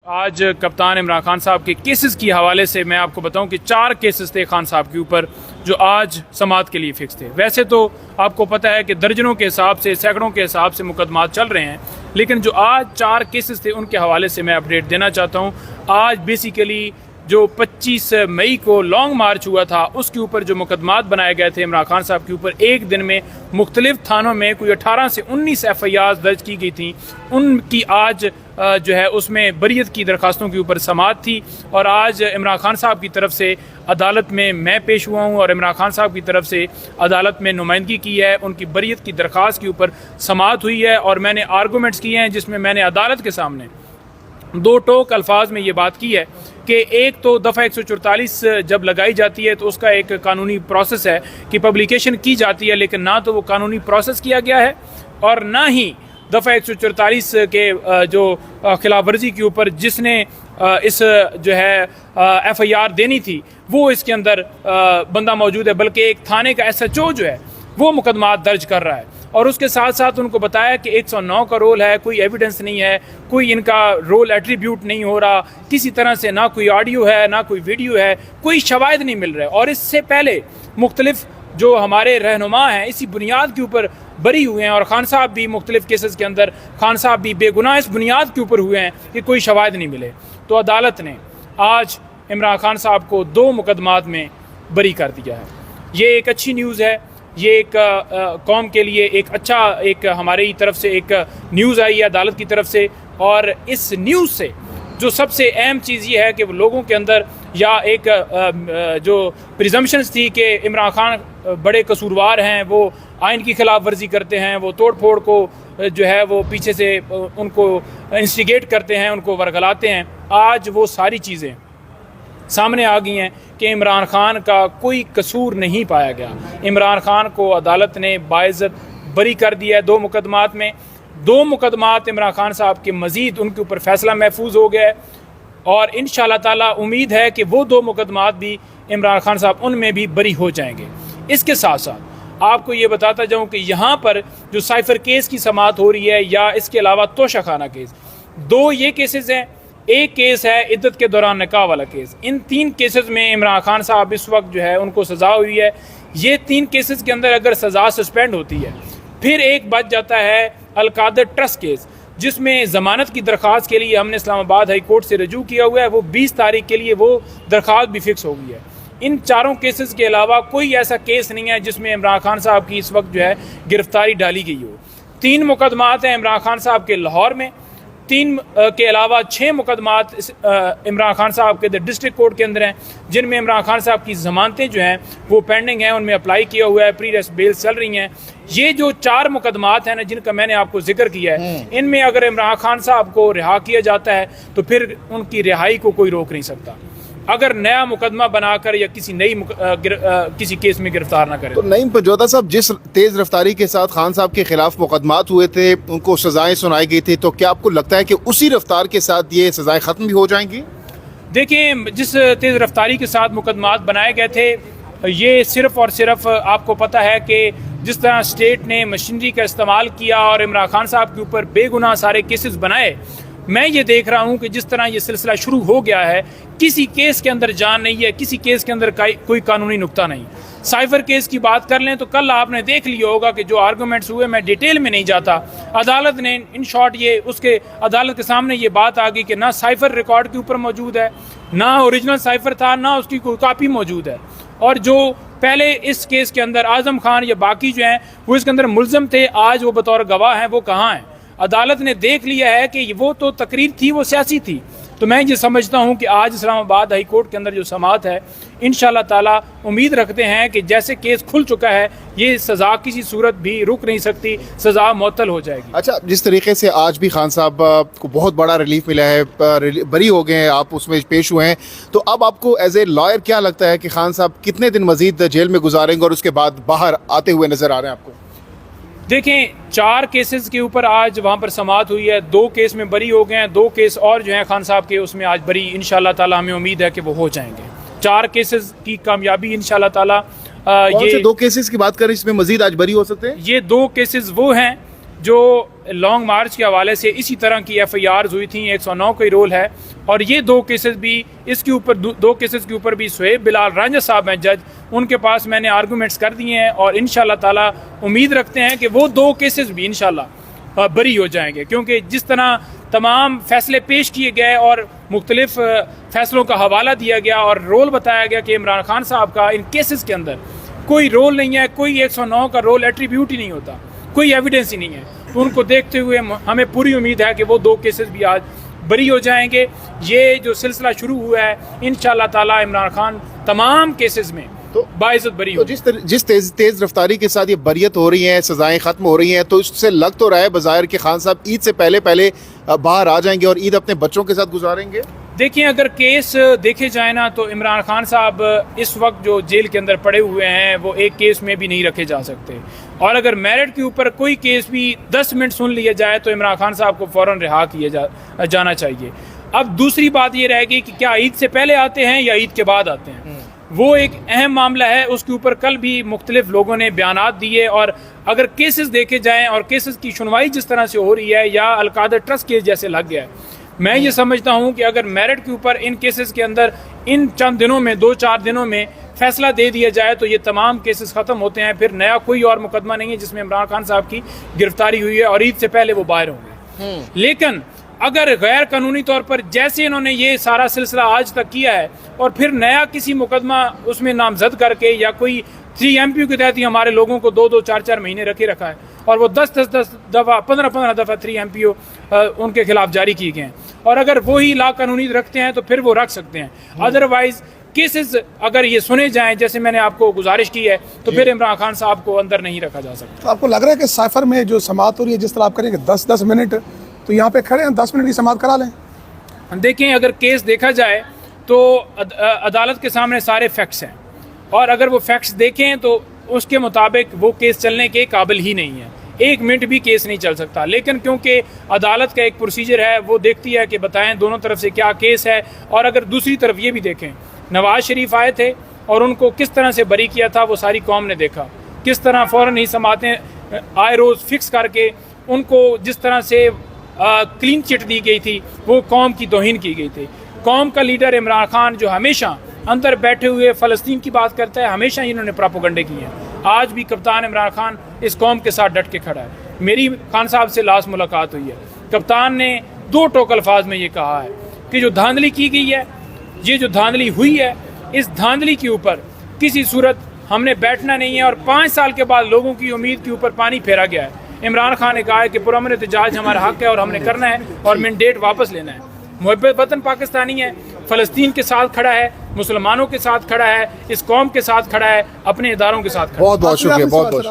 आज कप्तान इमरान खान साहब के केसेस के हवाले से मैं आपको बताऊं कि 4 केसेस थे खान साहब के ऊपर जो आज समाअत के लिए फिक्स थे। वैसे तो आपको पता है कि दर्जनों के हिसाब से, सैकड़ों के हिसाब से मुकदमात चल रहे हैं, लेकिन जो आज 4 केसेस थे उनके हवाले से मैं अपडेट देना चाहता हूँ। आज बेसिकली जो 25 मई को लॉन्ग मार्च हुआ था उसके ऊपर जो मुकदमात बनाए गए थे इमरान खान साहब के ऊपर, एक दिन में मुख्तलिफ थानों में कोई 18 से 19 FIR दर्ज की गई थी। उनकी आज जो है उसमें बरीयत की दरखास्तों के ऊपर समाअत थी और आज इमरान खान साहब की तरफ से अदालत में मैं पेश हुआ हूँ और इमरान खान साहब की तरफ से अदालत में नुमाइंदगी की है। उनकी बरीयत की दरख्वास्त के ऊपर समाअत हुई है और मैंने आर्गूमेंट्स किए हैं जिसमें मैंने अदालत के सामने 2 टोक अल्फाज में ये बात की है कि एक तो दफ़ा 144 जब लगाई जाती है तो उसका एक कानूनी प्रोसेस है कि पब्लिकेशन की जाती है, लेकिन ना तो वो कानूनी प्रोसेस किया गया है और ना ही दफ़ा 144 के जो खिलाफ वर्जी के ऊपर जिसने इस जो है FIR देनी थी वो इसके अंदर बंदा मौजूद है, बल्कि एक थाने का SHO जो है वो मुकदमात दर्ज कर रहा है। और उसके साथ साथ उनको बताया कि 109 का रोल है, कोई एविडेंस नहीं है, कोई इनका रोल एट्रीब्यूट नहीं हो रहा किसी तरह से, ना कोई ऑडियो है ना कोई वीडियो है, कोई शवाहिद नहीं मिल रहा है। और इससे पहले मुख्तलिफ जो हमारे रहनुमा हैं इसी बुनियाद के ऊपर बरी हुए हैं और खान साहब भी मुख्तलिफ केसेस के अंदर खान साहब भी बेगुनाह इस बुनियाद के ऊपर हुए हैं कि कोई शवाहिद नहीं मिले। तो अदालत ने आज इमरान खान साहब को 2 मुकदमात में बरी कर दिया है। ये एक अच्छी न्यूज़ है, ये एक कौम के लिए एक अच्छा, एक हमारी तरफ से एक न्यूज़ आई है अदालत की तरफ से। और इस न्यूज़ से जो सबसे अहम चीज़ ये है कि लोगों के अंदर या एक जो प्रिजम्पशंस थी कि इमरान खान बड़े कसूरवार हैं, वो आइन की खिलाफ वर्जी करते हैं, वो तोड़ फोड़ को जो है वो पीछे से उनको इंस्टिगेट करते हैं, उनको वरगलाते हैं, आज वो सारी चीज़ें सामने आ गई हैं कि इमरान खान का कोई कसूर नहीं पाया गया। इमरान खान को अदालत ने बाइज़्ज़त बरी कर दिया है 2 मुकदमात में। 2 मुकदमात इमरान खान साहब के मज़ीद उनके ऊपर फ़ैसला महफूज हो गया है और इंशाअल्लाह ताला उम्मीद है कि वो 2 मुकदमात भी इमरान खान साहब उनमें भी बरी हो जाएंगे। इसके साथ साथ आपको ये बताता जाऊँ कि यहाँ पर जो साइफ़र केस की समाअत हो रही है या इसके अलावा तोशा खाना केस, 2 ये केसेस हैं। एक केस है इद्दत के दौरान निकाह वाला केस। इन 3 केसेस में इमरान खान साहब इस वक्त जो है उनको सज़ा हुई है। ये 3 केसेस के अंदर अगर सज़ा सस्पेंड होती है, फिर एक बच जाता है अलकादर ट्रस्ट केस जिसमें ज़मानत की दरख्वास्त के लिए हमने इस्लामाबाद हाई कोर्ट से रजू किया हुआ है। वो 20 तारीख के लिए वो दरख्वास्त भी फिक्स हो गई है। इन 4 केसेस के अलावा कोई ऐसा केस नहीं है जिसमें इमरान खान साहब की इस वक्त जो है गिरफ्तारी डाली गई हो। 3 मुकदमात हैं इमरान खान साहब के लाहौर में, 3 के अलावा 6 मुकदमात इमरान खान साहब के डिस्ट्रिक्ट कोर्ट के अंदर हैं जिनमें इमरान खान साहब की ज़मानतें जो हैं वो पेंडिंग हैं, उनमें अप्लाई किया हुआ है, प्री रेस्ट बेल चल रही हैं। ये जो 4 मुकदमात हैं ना जिनका मैंने आपको जिक्र किया है, इनमें अगर इमरान खान साहब को रिहा किया जाता है तो फिर उनकी रिहाई को कोई रोक नहीं सकता अगर नया मुकदमा बनाकर या किसी नई किसी केस में गिरफ्तार ना करे। तो नईम पंजोता साहब, जिस तेज़ रफ्तारी के साथ खान साहब के खिलाफ मुकदमात हुए थे, उनको सज़ाएं सुनाई गई थी, तो क्या आपको लगता है कि उसी रफ्तार के साथ ये सज़ाएं ख़त्म भी हो जाएंगी? देखिए, जिस तेज़ रफ्तारी के साथ मुकदमात बनाए गए थे, ये सिर्फ़ और सिर्फ आपको पता है कि जिस तरह स्टेट ने मशीनरी का इस्तेमाल किया और इमरान खान साहब के ऊपर बेगुनाह सारे केसेस बनाए, मैं ये देख रहा हूँ कि जिस तरह ये सिलसिला शुरू हो गया है, किसी केस के अंदर जान नहीं है, किसी केस के अंदर कोई कानूनी नुक्ता नहीं। साइफर केस की बात कर लें तो कल आपने देख लिया होगा कि जो आर्गूमेंट्स हुए, मैं डिटेल में नहीं जाता, अदालत ने इन शॉर्ट ये उसके अदालत के सामने ये बात आ गई कि ना साइफर रिकॉर्ड के ऊपर मौजूद है, ना ओरिजिनल साइफर था, ना उसकी कोई कापी मौजूद है। और जो पहले इस केस के अंदर आज़म खान या बाकी जो हैं वो इसके अंदर मुल्ज़म थे, आज वो बतौर गवाह हैं, वो कहाँ हैं? अदालत ने देख लिया है कि वो तो तकरीर थी, वो सियासी थी। तो मैं ये समझता हूँ कि आज इस्लामाबाद हाई कोर्ट के अंदर जो समाअत है, इंशाअल्लाह ताला उम्मीद रखते हैं कि जैसे केस खुल चुका है, ये सज़ा किसी सूरत भी रुक नहीं सकती, सज़ा मुअत्तल हो जाएगी। अच्छा, जिस तरीके से आज भी खान साहब को बहुत बड़ा रिलीफ मिला है, बरी हो गए हैं, आप उसमें पेश हुए हैं, तो अब आपको एज ए लॉयर क्या लगता है कि खान साहब कितने दिन मजीद जेल में गुजारेंगे और उसके बाद बाहर आते हुए नजर आ रहे हैं आपको? देखें, 4 केसेस के ऊपर आज वहाँ पर समाअत हुई है, 2 केस में बरी हो गए हैं, 2 केस और जो हैं खान साहब के उसमें आज बरी इंशाअल्लाह ताला हमें उम्मीद है कि वो हो जाएंगे। 4 केसेस की कामयाबी इंशाअल्लाह ताला। ये 2 केसेस की बात करें, इसमें मजीद आज बरी हो सकते हैं? ये 2 केसेस वो हैं जो लॉन्ग मार्च के हवाले से इसी तरह की FIRs हुई थी, 109 का ही रोल है और ये दो केसेस भी, इसके ऊपर दो केसेस के ऊपर भी सुहेब बिलाल रांझा साहब हैं जज, उनके पास मैंने आर्गूमेंट्स कर दिए हैं और इंशाल्लाह ताला उम्मीद रखते हैं कि वो दो केसेस भी इंशाल्लाह बरी हो जाएंगे, क्योंकि जिस तरह तमाम फैसले पेश किए गए और मुख्तलिफ फैसलों का हवाला दिया गया और रोल बताया गया कि इमरान खान साहब का इन केसेस के अंदर कोई रोल नहीं है, कोई 109 का रोल एट्रीब्यूट ही नहीं होता, कोई एविडेंस ही नहीं है, तो उनको देखते हुए हमें पूरी उम्मीद है कि वो दो केसेस भी आज बरी हो जाएंगे। ये जो सिलसिला शुरू हुआ है इंशाल्लाह ताला इमरान खान तमाम केसेस में तो बाइज्जत बरी हो। जिस तेज रफ्तारी के साथ ये बरियत हो रही है, सजाएं खत्म हो रही हैं, तो इससे लग तो रहा है बज़ाहिर कि खान साहब ईद से पहले बाहर आ जाएंगे और ईद अपने बच्चों के साथ गुजारेंगे। देखिए, अगर केस देखे जाए ना तो इमरान खान साहब इस वक्त जो जेल के अंदर पड़े हुए हैं वो एक केस में भी नहीं रखे जा सकते, और अगर मेरिट के ऊपर कोई केस भी 10 मिनट सुन लिया जाए तो इमरान खान साहब को फ़ौरन रिहा किया जाना चाहिए। अब दूसरी बात ये रहेगी कि क्या ईद से पहले आते हैं या ईद के बाद आते हैं, वो एक अहम मामला है, उसके ऊपर कल भी मुख्तलिफ लोगों ने बयानात दिए। और अगर केसेस देखे जाएँ और केसेस की सुनवाई जिस तरह से हो रही है या अलकादर ट्रस्ट केस जैसे लग गया है, मैं ये समझता हूँ कि अगर मेरिट के ऊपर इन केसेस के अंदर इन चंद दिनों में 2-4 दिनों में फैसला दे दिया जाए तो ये तमाम केसेस ख़त्म होते हैं, फिर नया कोई और मुकदमा नहीं है जिसमें इमरान खान साहब की गिरफ्तारी हुई है और ईद से पहले वो बाहर होंगे। लेकिन अगर गैर कानूनी तौर पर जैसे इन्होंने ये सारा सिलसिला आज तक किया है और फिर नया किसी मुकदमा उसमें नामजद करके या कोई 3 MPO के तहत ही हमारे लोगों को 2-2, 4-4 महीने रखा है और वो 10 दफ़ा 15 दफ़ा 3 MPO उनके खिलाफ जारी किए गए हैं, और अगर वो ही ला कानूनी रखते हैं तो फिर वो रख सकते हैं। अदरवाइज केसेस अगर ये सुने जाएं जैसे मैंने आपको गुजारिश की है तो फिर इमरान खान साहब को अंदर नहीं रखा जा सकता। तो आपको लग रहा है कि साइफर में जो समाअत हो रही है जिस तरह आप करेंगे 10-10 मिनट, तो यहाँ पे खड़े हैं 10 मिनट की समाअत करा लें? देखें, अगर केस देखा जाए तो अदालत के सामने सारे फैक्ट्स हैं, और अगर वो फैक्ट्स देखें तो उसके मुताबिक वो केस चलने के काबिल ही नहीं है, 1 मिनट भी केस नहीं चल सकता। लेकिन क्योंकि अदालत का एक प्रोसीजर है, वो देखती है कि बताएं दोनों तरफ से क्या केस है, और अगर दूसरी तरफ ये भी देखें नवाज शरीफ आए थे और उनको किस तरह से बरी किया था वो सारी कौम ने देखा, किस तरह फ़ौरन ही समातें आए रोज़ फिक्स करके उनको जिस तरह से क्लीन चिट दी गई थी वो कौम की तौहीन की गई थी। कौम का लीडर इमरान खान जो हमेशा अंदर बैठे हुए फ़लस्तीन की बात करता है, हमेशा इन्होंने प्रोपेगेंडे किए हैं, आज भी कप्तान इमरान खान इस कौम के साथ डट के खड़ा है। मेरी खान साहब से लास्ट मुलाकात हुई है, कप्तान ने 2 टोक अल्फाज में ये कहा है कि जो धांधली की गई है, ये जो धांधली हुई है, इस धांधली के ऊपर किसी सूरत हमने बैठना नहीं है, और 5 साल के बाद लोगों की उम्मीद के ऊपर पानी फेरा गया है। इमरान खान ने कहा है कि पुरअमन एहतजाज हमारा हक है और हमने करना है और मैंडेट वापस लेना है। मुहब्बत वतन पाकिस्तानी है, फ़लस्तीन के साथ खड़ा है, मुसलमानों के साथ खड़ा है, इस कौम के साथ खड़ा है, अपने इदारों के साथ खड़ा है। बहुत बहुत शुक्रिया, बहुत बहुत